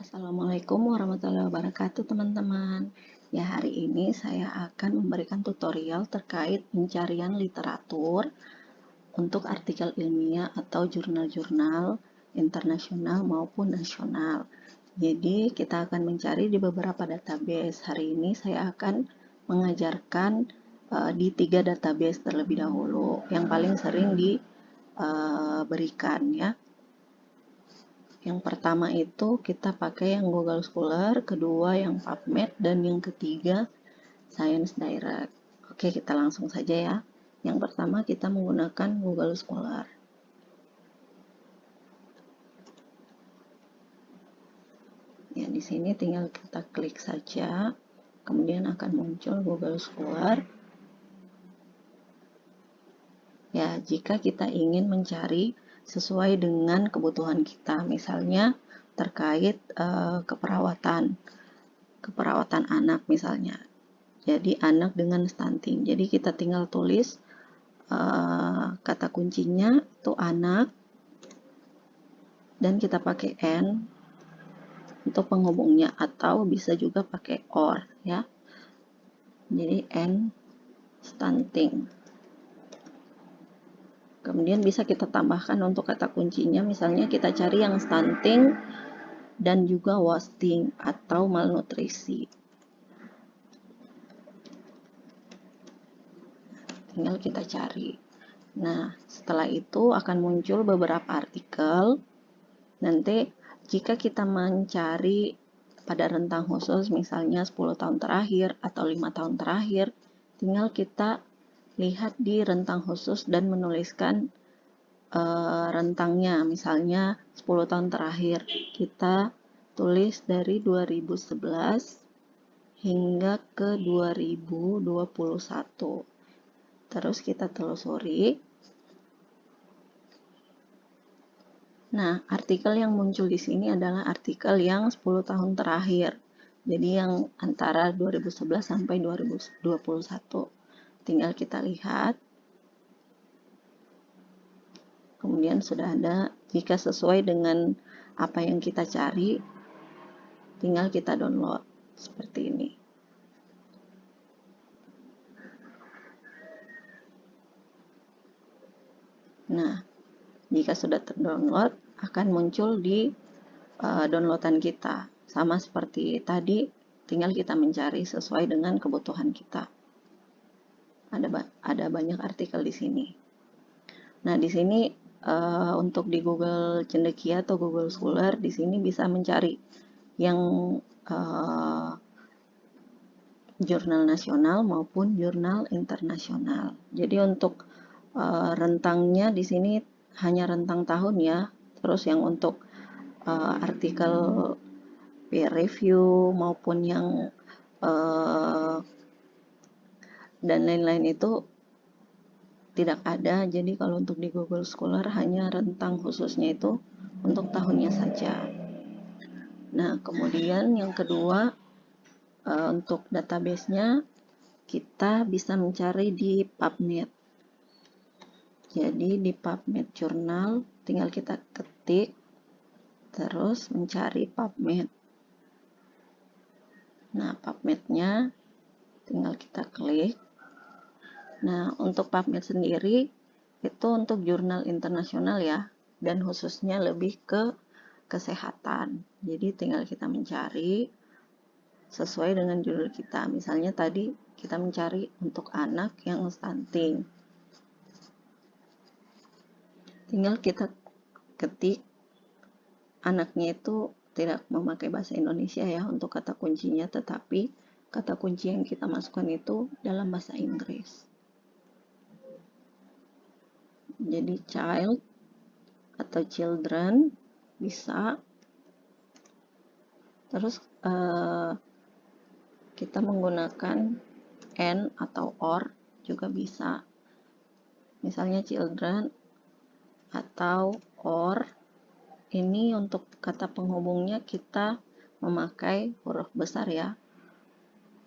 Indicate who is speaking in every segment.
Speaker 1: Assalamualaikum warahmatullahi wabarakatuh teman-teman. Ya, hari ini saya akan memberikan tutorial terkait pencarian literatur untuk artikel ilmiah atau jurnal-jurnal internasional maupun nasional. Jadi kita akan mencari di beberapa database. Hari ini saya akan mengajarkan di 3 database terlebih dahulu yang paling sering diberikan ya. Yang pertama itu kita pakai yang Google Scholar, kedua yang PubMed, dan yang ketiga Science Direct. Oke, kita langsung saja ya. Yang pertama kita menggunakan Google Scholar. Ya, di sini tinggal kita klik saja, kemudian akan muncul Google Scholar. Ya, jika kita ingin mencari sesuai dengan kebutuhan kita, misalnya terkait keperawatan anak misalnya. Jadi anak dengan stunting. Jadi kita tinggal tulis kata kuncinya itu anak dan kita pakai N untuk penghubungnya atau bisa juga pakai OR ya. Jadi N stunting. Kemudian bisa kita tambahkan untuk kata kuncinya, misalnya kita cari yang stunting dan juga wasting atau malnutrisi. Tinggal kita cari. Nah, setelah itu akan muncul beberapa artikel. Nanti jika kita mencari pada rentang khusus, misalnya 10 tahun terakhir atau 5 tahun terakhir, tinggal kita lihat di rentang khusus dan menuliskan rentangnya. Misalnya 10 tahun terakhir, kita tulis dari 2011 hingga ke 2021. Terus kita telusuri. Nah, artikel yang muncul di sini adalah artikel yang 10 tahun terakhir. Jadi yang antara 2011 sampai 2021. Tinggal kita lihat. Kemudian sudah ada, jika sesuai dengan apa yang kita cari, tinggal kita download seperti ini. Nah, jika sudah terdownload, akan muncul di downloadan kita. Sama seperti tadi, tinggal kita mencari sesuai dengan kebutuhan kita. Ada banyak artikel di sini. Nah, di sini untuk di Google Cendekia atau Google Scholar, di sini bisa mencari yang jurnal nasional maupun jurnal internasional. Jadi untuk rentangnya di sini hanya rentang tahun ya. Terus yang untuk artikel peer review maupun yang dan lain-lain itu tidak ada. Jadi kalau untuk di Google Scholar hanya rentang khususnya itu untuk tahunnya saja. Nah, kemudian yang kedua untuk database-nya kita bisa mencari di PubMed. Jadi di PubMed Journal tinggal kita ketik terus mencari PubMed. Nah, PubMed-nya tinggal kita klik. Nah, untuk PubMed sendiri itu untuk jurnal internasional ya, dan khususnya lebih ke kesehatan. Jadi tinggal kita mencari sesuai dengan judul kita. Misalnya tadi kita mencari untuk anak yang stunting. Tinggal kita ketik, anaknya itu tidak memakai bahasa Indonesia ya untuk kata kuncinya, tetapi kata kunci yang kita masukkan itu dalam bahasa Inggris. Jadi child atau children bisa. Terus kita menggunakan N atau OR juga bisa. Misalnya children atau OR. Ini untuk kata penghubungnya kita memakai huruf besar ya.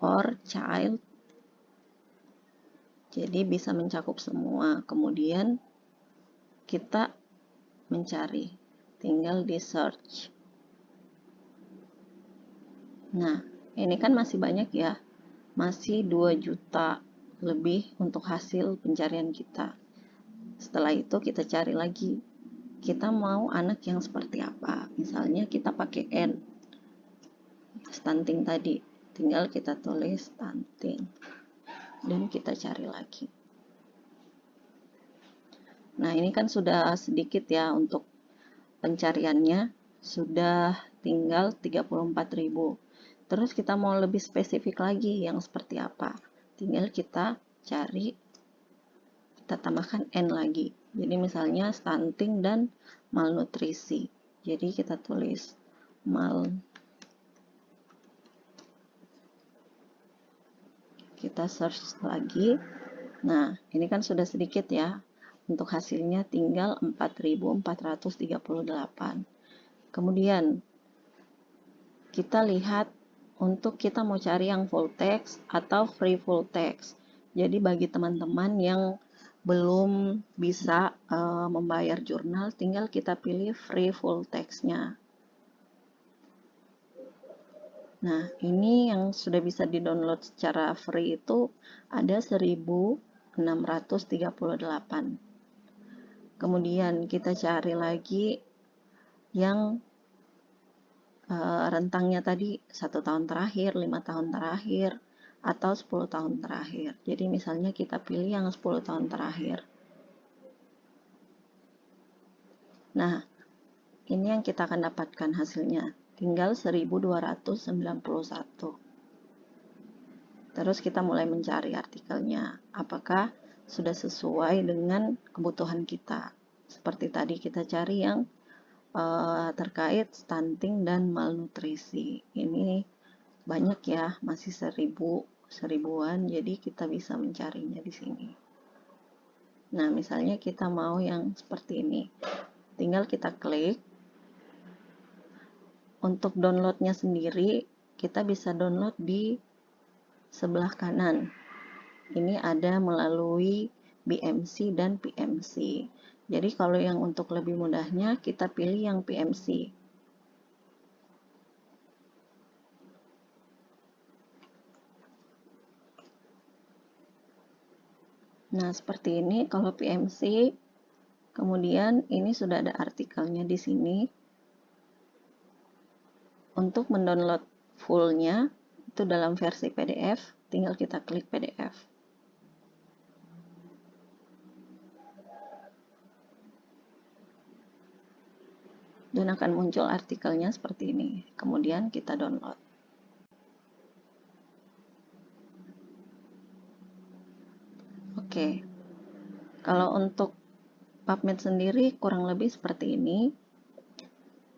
Speaker 1: OR child. Jadi bisa mencakup semua. Kemudian kita mencari. Tinggal di search. Nah, ini kan masih banyak ya, masih 2 juta lebih untuk hasil pencarian kita. Setelah itu kita cari lagi, kita mau anak yang seperti apa. Misalnya kita pakai N, stunting tadi, tinggal kita tulis stunting dan kita cari lagi. Nah, ini kan sudah sedikit ya untuk pencariannya, sudah tinggal 34.000. Terus kita mau lebih spesifik lagi yang seperti apa, tinggal kita cari, kita tambahkan N lagi. Jadi misalnya stunting dan malnutrisi, jadi kita tulis kita search lagi. Nah, ini kan sudah sedikit ya, untuk hasilnya tinggal 4.438. Kemudian kita lihat untuk kita mau cari yang full text atau free full text. Jadi bagi teman-teman yang belum bisa membayar jurnal, tinggal kita pilih free full text-nya. Nah, ini yang sudah bisa di-download secara free itu ada 1.638. Kemudian kita cari lagi yang rentangnya tadi 1 tahun terakhir, 5 tahun terakhir, atau 10 tahun terakhir. Jadi misalnya kita pilih yang 10 tahun terakhir. Nah, ini yang kita akan dapatkan hasilnya. Tinggal 1.291. Terus kita mulai mencari artikelnya. Apakah sudah sesuai dengan kebutuhan kita. Seperti tadi kita cari yang terkait stunting dan malnutrisi. Ini banyak ya, masih seribuan, jadi kita bisa mencarinya di sini. Nah, misalnya kita mau yang seperti ini, tinggal kita klik. Untuk downloadnya sendiri, kita bisa download di sebelah kanan. Ini ada melalui BMC dan PMC. Jadi kalau yang untuk lebih mudahnya, kita pilih yang PMC. Nah, seperti ini kalau PMC. Kemudian ini sudah ada artikelnya di sini. Untuk mendownload fullnya itu dalam versi PDF, tinggal kita klik PDF. Dan akan muncul artikelnya seperti ini. Kemudian kita download. Oke. Kalau untuk PubMed sendiri kurang lebih seperti ini.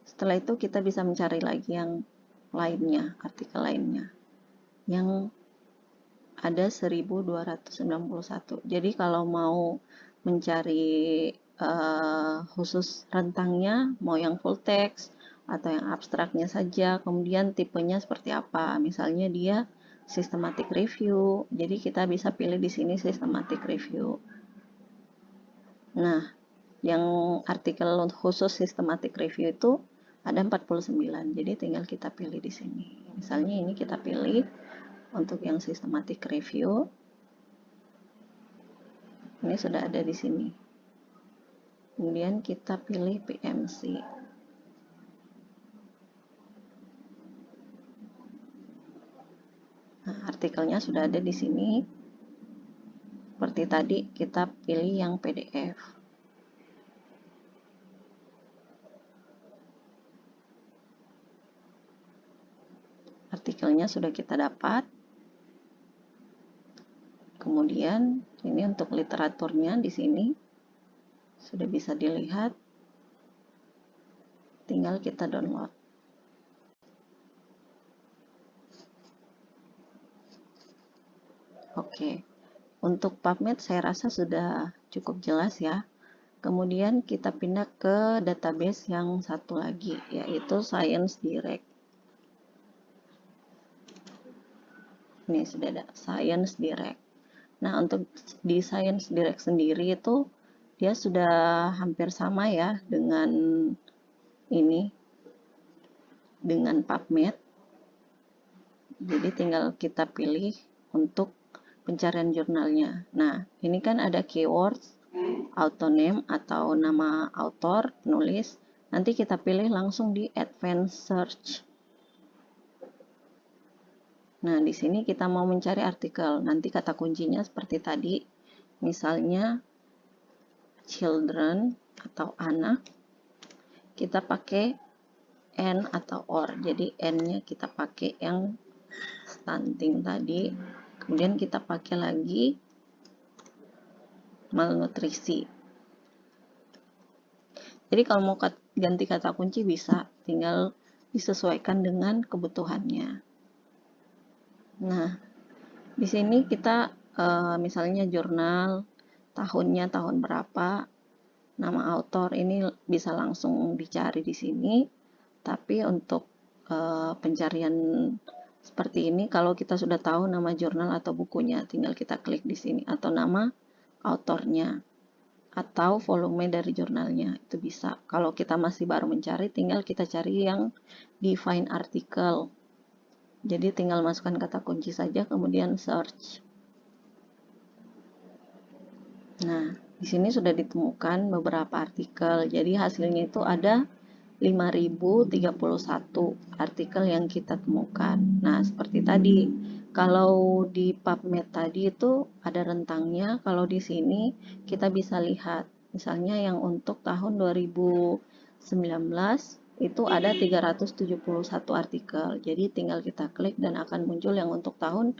Speaker 1: Setelah itu kita bisa mencari lagi yang lainnya, artikel lainnya. Yang ada 1.291. Jadi kalau mau mencari khusus rentangnya, mau yang full text atau yang abstraknya saja, kemudian tipenya seperti apa. Misalnya dia systematic review, jadi kita bisa pilih di sini systematic review. Nah, yang artikel khusus systematic review itu ada 49, jadi tinggal kita pilih di sini. Misalnya ini kita pilih untuk yang systematic review. Ini sudah ada di sini. Kemudian kita pilih PMC. Nah, artikelnya sudah ada di sini. Seperti tadi, kita pilih yang PDF. Artikelnya sudah kita dapat. Kemudian ini untuk literaturnya di sini sudah bisa dilihat. Tinggal kita download. Oke. Untuk PubMed saya rasa sudah cukup jelas ya. Kemudian kita pindah ke database yang satu lagi, yaitu Science Direct. Ini sudah ada Science Direct. Nah, untuk di Science Direct sendiri itu dia sudah hampir sama ya dengan ini, dengan PubMed. Jadi tinggal kita pilih untuk pencarian jurnalnya. Nah, ini kan ada keywords, author name atau nama author, penulis. Nanti kita pilih langsung di advanced search. Nah, di sini kita mau mencari artikel. Nanti kata kuncinya seperti tadi. Misalnya children atau anak. Kita pakai N atau or. Jadi N-nya kita pakai yang stunting tadi. Kemudian kita pakai lagi malnutrisi. Jadi kalau mau ganti kata kunci bisa, tinggal disesuaikan dengan kebutuhannya. Nah, di sini kita misalnya jurnal, tahunnya tahun berapa, nama author ini bisa langsung dicari di sini. Tapi untuk pencarian seperti ini, kalau kita sudah tahu nama jurnal atau bukunya, tinggal kita klik di sini, atau nama autornya, atau volume dari jurnalnya, itu bisa. Kalau kita masih baru mencari, tinggal kita cari yang di find article. Jadi tinggal masukkan kata kunci saja, kemudian search. Nah, di sini sudah ditemukan beberapa artikel. Jadi hasilnya itu ada 5031 artikel yang kita temukan. Nah, seperti tadi, kalau di PubMed tadi itu ada rentangnya, kalau di sini kita bisa lihat, misalnya yang untuk tahun 2019 itu ada 371 artikel. Jadi tinggal kita klik dan akan muncul yang untuk tahun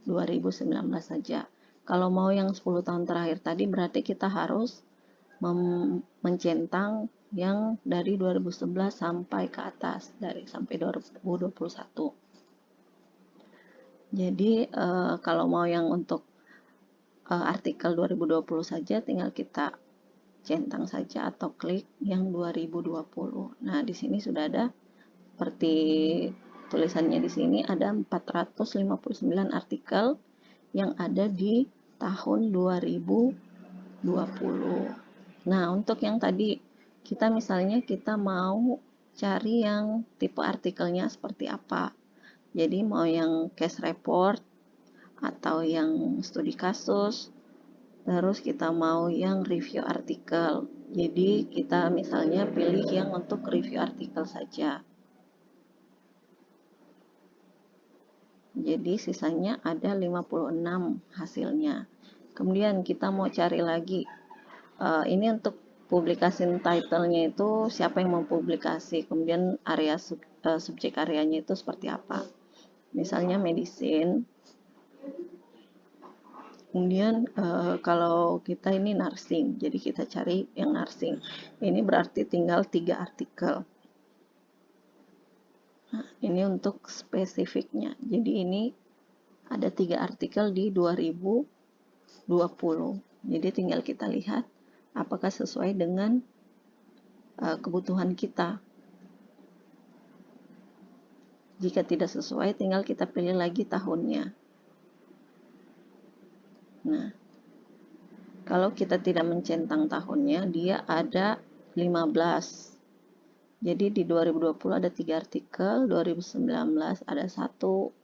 Speaker 1: 2019 saja. Kalau mau yang 10 tahun terakhir tadi berarti kita harus mencentang yang dari 2011 sampai ke atas, sampai 2021. Jadi kalau mau yang untuk artikel 2020 saja, tinggal kita centang saja atau klik yang 2020. Nah, di sini sudah ada seperti tulisannya di sini, ada 459 artikel yang ada di tahun 2020. Nah, untuk yang tadi kita misalnya kita mau cari yang tipe artikelnya seperti apa. Jadi mau yang case report atau yang studi kasus, terus kita mau yang review artikel. Jadi kita misalnya pilih yang untuk review artikel saja. Jadi sisanya ada 56 hasilnya. Kemudian kita mau cari lagi. Ini untuk publikasi title-nya itu siapa yang mau publikasi, kemudian area subjek areanya itu seperti apa. Misalnya medicine. Kemudian kalau kita ini nursing, jadi kita cari yang nursing. Ini berarti tinggal 3 artikel. Nah, ini untuk spesifiknya. Jadi ini ada 3 artikel di 2020. Jadi tinggal kita lihat apakah sesuai dengan kebutuhan kita. Jika tidak sesuai, tinggal kita pilih lagi tahunnya. Nah, kalau kita tidak mencentang tahunnya, dia ada 15. Jadi di 2020 ada 3 artikel, 2019 ada 1,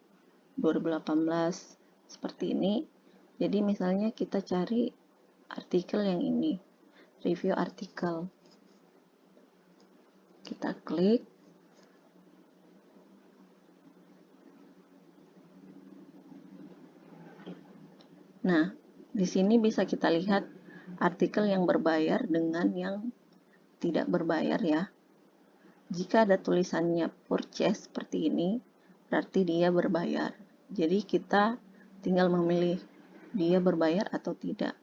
Speaker 1: 2018 seperti ini. Jadi misalnya kita cari artikel yang ini, review artikel. Kita klik. Nah, di sini bisa kita lihat artikel yang berbayar dengan yang tidak berbayar ya. Jika ada tulisannya purchase seperti ini, berarti dia berbayar. Jadi kita tinggal memilih dia berbayar atau tidak.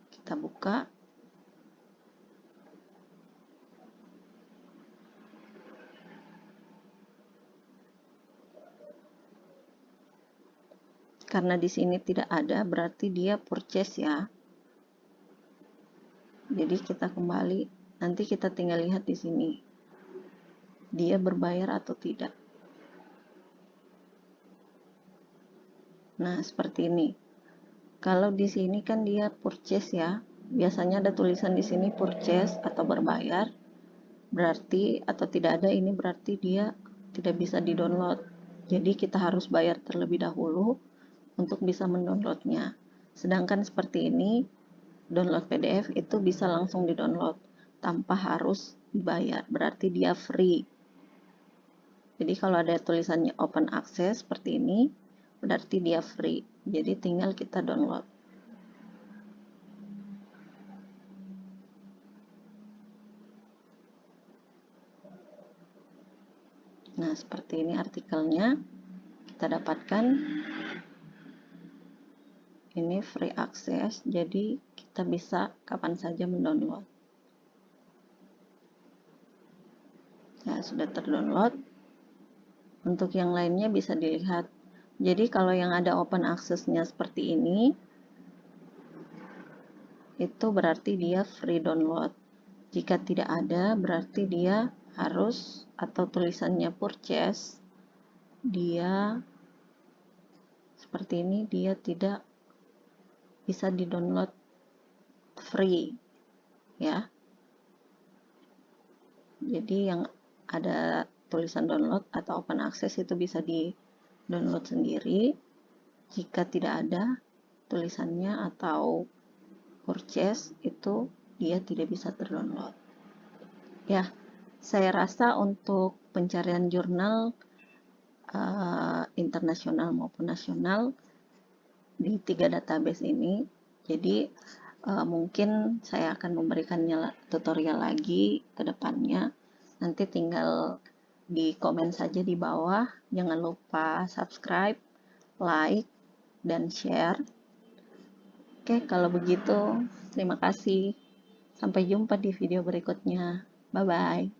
Speaker 1: Kita buka. Karena di sini tidak ada, berarti dia purchase ya. Jadi kita kembali, nanti kita tinggal lihat di sini. Dia berbayar atau tidak. Nah, seperti ini. Kalau di sini kan dia purchase ya. Biasanya ada tulisan di sini purchase atau berbayar. Berarti atau tidak ada, ini berarti dia tidak bisa di-download. Jadi kita harus bayar terlebih dahulu untuk bisa mendownloadnya. Sedangkan seperti ini, download PDF itu bisa langsung di-download tanpa harus dibayar, berarti dia free. Jadi kalau ada tulisannya open access seperti ini, berarti dia free. Jadi tinggal kita download. Nah, seperti ini artikelnya. Kita dapatkan ini free access, jadi kita bisa kapan saja mendownload. Ya, sudah terdownload. Untuk yang lainnya bisa dilihat. Jadi kalau yang ada open access-nya seperti ini, itu berarti dia free download. Jika tidak ada, berarti dia harus, atau tulisannya purchase, dia seperti ini, dia tidak bisa di-download free, ya. Jadi yang ada tulisan download atau open access itu bisa di-download sendiri. Jika tidak ada tulisannya atau purchase, itu dia tidak bisa terdownload. Ya, saya rasa untuk pencarian jurnal internasional maupun nasional di 3 database ini, jadi mungkin saya akan memberikannya tutorial lagi ke depannya. Nanti tinggal di komen saja di bawah. Jangan lupa subscribe, like, dan share. Oke, kalau begitu terima kasih. Sampai jumpa di video berikutnya. Bye-bye.